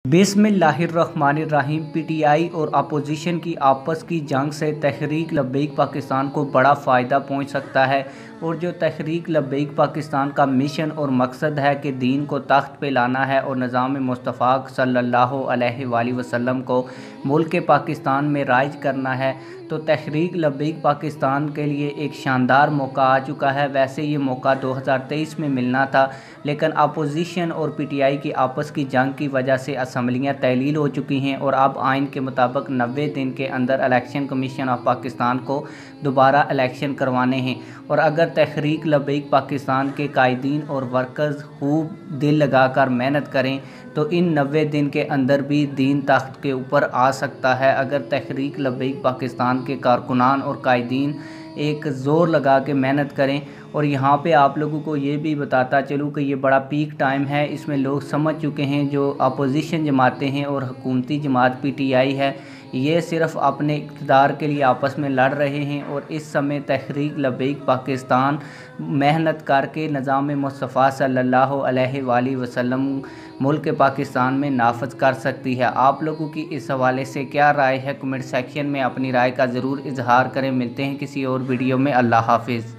बिस्मिल्लाहिर्रहमानिर्रहीम। पीटीआई और अपोजिशन की आपस की जंग से तहरीक लब्बैक पाकिस्तान को बड़ा फ़ायदा पहुंच सकता है। और जो तहरीक लब्बैक पाकिस्तान का मिशन और मकसद है कि दीन को तख्त पे लाना है और निज़ाम मुस्तफ़ा सल्लल्लाहु अलैहि वसल्लम को मुल्क पाकिस्तान में राइज करना है, तो तहरीक लब्बैक पाकिस्तान के लिए एक शानदार मौका आ चुका है। वैसे ये मौका 2023 में मिलना था, लेकिन अपोजिशन और पीटीआई की आपस की जंग की वजह से असम्बलियाँ तहलील हो चुकी हैं और अब आइन के मुताबिक 90 दिन के अंदर इलेक्शन कमीशन ऑफ पाकिस्तान को दोबारा इलेक्शन करवाने हैं। और अगर तहरीक लब्बैक पाकिस्तान के कायदीन और वर्कर्स खूब दिल लगाकर मेहनत करें तो इन 90 दिन के अंदर भी दीन तख्त के ऊपर आ सकता है। अगर तहरीक लब्बैक पाकिस्तान के कारकुनान और कायदीन एक ज़ोर लगा के मेहनत करें। और यहाँ पे आप लोगों को ये भी बताता चलूँ कि ये बड़ा पीक टाइम है, इसमें लोग समझ चुके हैं जो अपोजिशन जमातें हैं और हुकूमती जमात पीटीआई है, ये सिर्फ़ अपने इक़्तिदार के लिए आपस में लड़ रहे हैं। और इस समय तहरीक लब्बैक पाकिस्तान मेहनत करके निज़ाम मुस्तफ़ा सल्लल्लाहु अलैहि वसल्लम मुल्क पाकिस्तान में नाफज कर सकती है। आप लोगों की इस हवाले से क्या राय है? कमेंट सेक्शन में अपनी राय का ज़रूर इजहार करें। मिलते हैं किसी और वीडियो में। अल्लाह हाफिज़।